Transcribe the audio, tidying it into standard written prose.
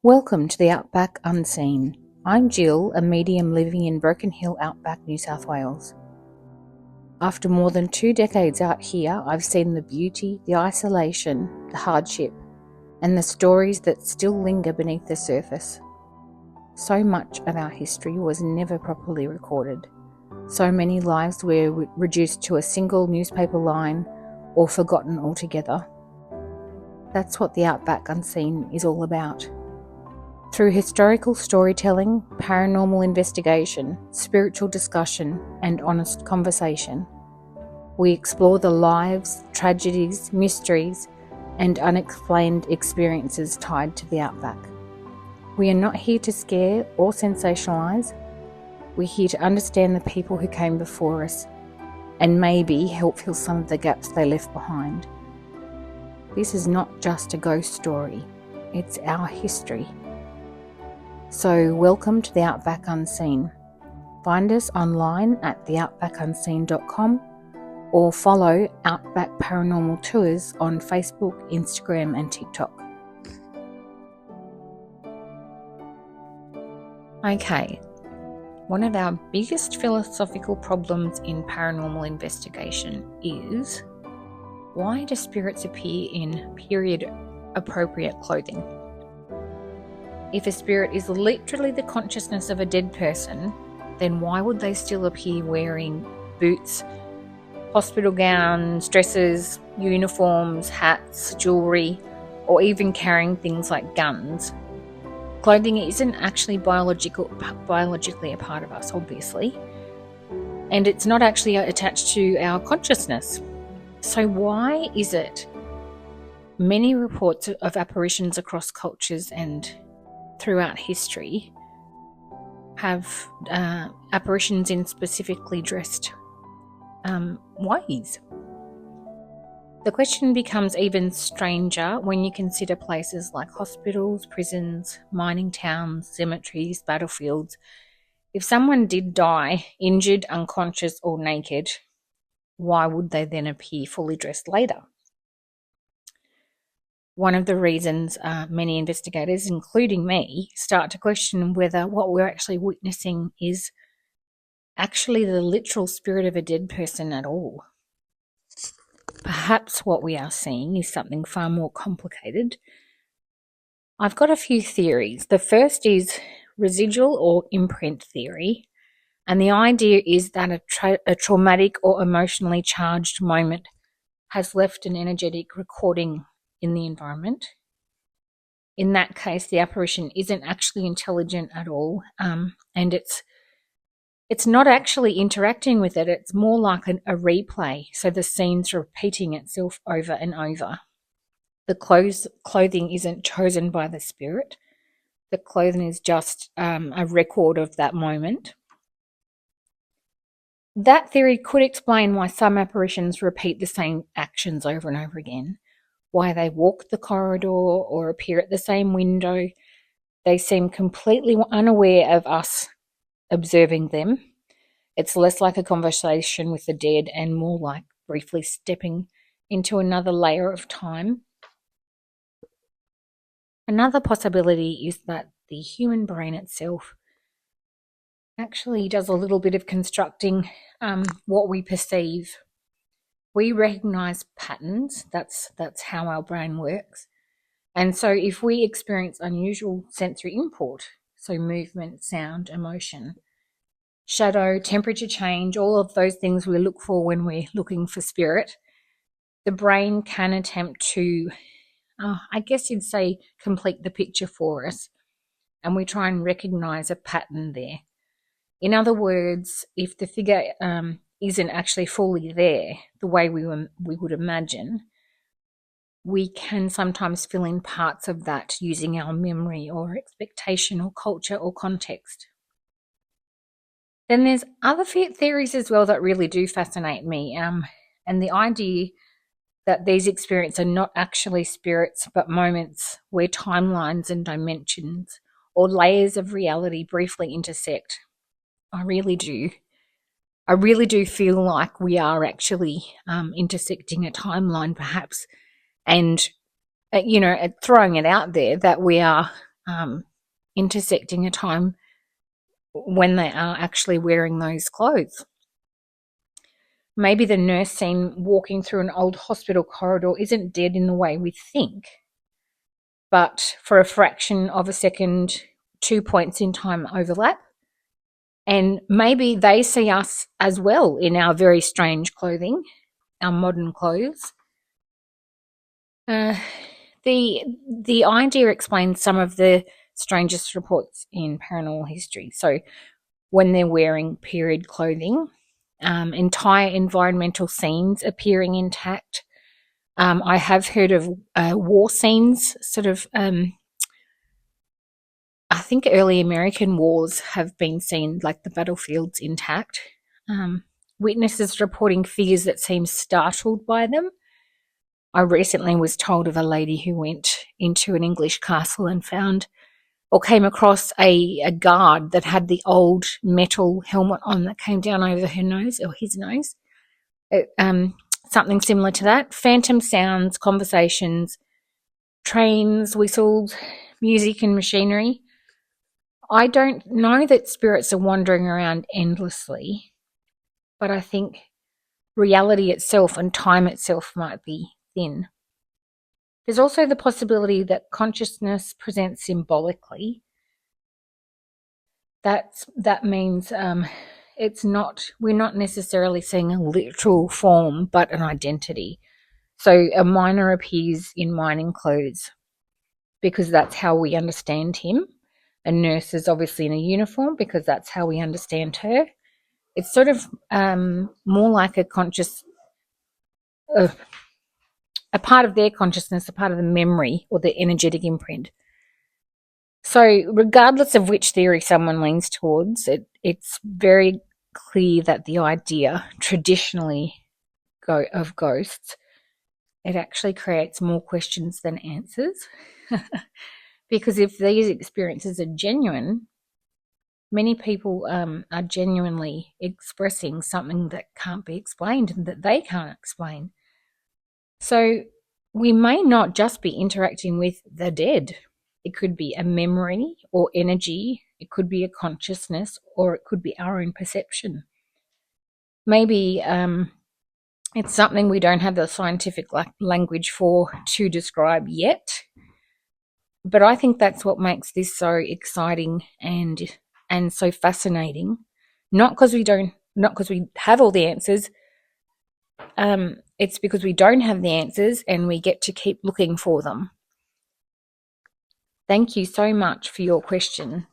Welcome to the Outback Unseen. I'm Jill, a medium living in Broken Hill Outback, New South Wales. After more than 2 decades out here, I've seen the beauty, the isolation, the hardship, and the stories that still linger beneath the surface. So much of our history was never properly recorded. So many lives were reduced to a single newspaper line or forgotten altogether. That's what the Outback Unseen is all about. Through historical storytelling, paranormal investigation, spiritual discussion, and honest conversation, we explore the lives, tragedies, mysteries, and unexplained experiences tied to the outback. We are not here to scare or sensationalise. We're here to understand the people who came before us and maybe help fill some of the gaps they left behind. This is not just a ghost story, it's our history. So welcome to the Outback Unseen. Find us online at theoutbackunseen.com or follow Outback Paranormal Tours on Facebook, Instagram and TikTok. Okay, one of our biggest philosophical problems in paranormal investigation is, why do spirits appear in period-appropriate clothing? If a spirit is literally the consciousness of a dead person, then why would they still appear wearing boots, hospital gowns, dresses, uniforms, hats, jewellery, or even carrying things like guns? Clothing isn't actually biologically a part of us, obviously, and it's not actually attached to our consciousness. So why is it many reports of apparitions across cultures and throughout history have apparitions in specifically dressed ways? The question becomes even stranger when you consider places like hospitals, prisons, mining towns, cemeteries, battlefields. If someone did die, injured, unconscious or naked, why would they then appear fully dressed later? One of the reasons many investigators, including me, start to question whether what we're actually witnessing is actually the literal spirit of a dead person at all. Perhaps what we are seeing is something far more complicated. I've got a few theories. The first is residual or imprint theory, and the idea is that a traumatic or emotionally charged moment has left an energetic recording in the environment. In that case, the apparition isn't actually intelligent at all, and it's not actually interacting with it. It's more like a replay, so the scene's repeating itself over and over. The clothing isn't chosen by the spirit. The clothing is just a record of that moment. That theory could explain why some apparitions repeat the same actions over and over again, why they walk the corridor or appear at the same window. They seem completely unaware of us observing them. It's less like a conversation with the dead and more like briefly stepping into another layer of time. Another possibility is that the human brain itself actually does a little bit of constructing what we perceive. We recognize patterns. That's how our brain works. And so if we experience unusual sensory input, so movement, sound, emotion, shadow, temperature change, all of those things we look for when we're looking for spirit, the brain can attempt to, I guess you'd say, complete the picture for us. And we try and recognize a pattern there. In other words, if the figure isn't actually fully there the way we would imagine, we can sometimes fill in parts of that using our memory or expectation or culture or context. Then there's other theories as well that really do fascinate me, and the idea that these experiences are not actually spirits but moments where timelines and dimensions or layers of reality briefly intersect. I really do feel like we are actually intersecting a timeline perhaps, and throwing it out there that we are intersecting a time when they are actually wearing those clothes. Maybe the nurse seen walking through an old hospital corridor isn't dead in the way we think, but for a fraction of a second, 2 points in time overlap. And maybe they see us as well in our very strange clothing, our modern clothes. The idea explains some of the strangest reports in paranormal history. So when they're wearing period clothing, entire environmental scenes appearing intact. I have heard of war scenes, sort of, I think early American wars have been seen, like the battlefields intact. Witnesses reporting figures that seem startled by them. I recently was told of a lady who went into an English castle and found or came across a guard that had the old metal helmet on that came down over her nose or his nose. Something similar to that. Phantom sounds, conversations, trains, whistles, music and machinery. I don't know that spirits are wandering around endlessly, but I think reality itself and time itself might be thin. There's also the possibility that consciousness presents symbolically. That means we're not necessarily seeing a literal form, but an identity. So a miner appears in mining clothes because that's how we understand him. A nurse is obviously in a uniform because that's how we understand her. It's sort of more like a part of their consciousness, a part of the memory or the energetic imprint. So regardless of which theory someone leans towards, it's very clear that the idea traditionally of ghosts, it actually creates more questions than answers. Because if these experiences are genuine, many people are genuinely expressing something that can't be explained and that they can't explain. So we may not just be interacting with the dead. It could be a memory or energy. It could be a consciousness, or it could be our own perception. Maybe it's something we don't have the scientific language for to describe yet. But I think that's what makes this so exciting and so fascinating. Not because we have all the answers. It's because we don't have the answers and we get to keep looking for them. Thank you so much for your question.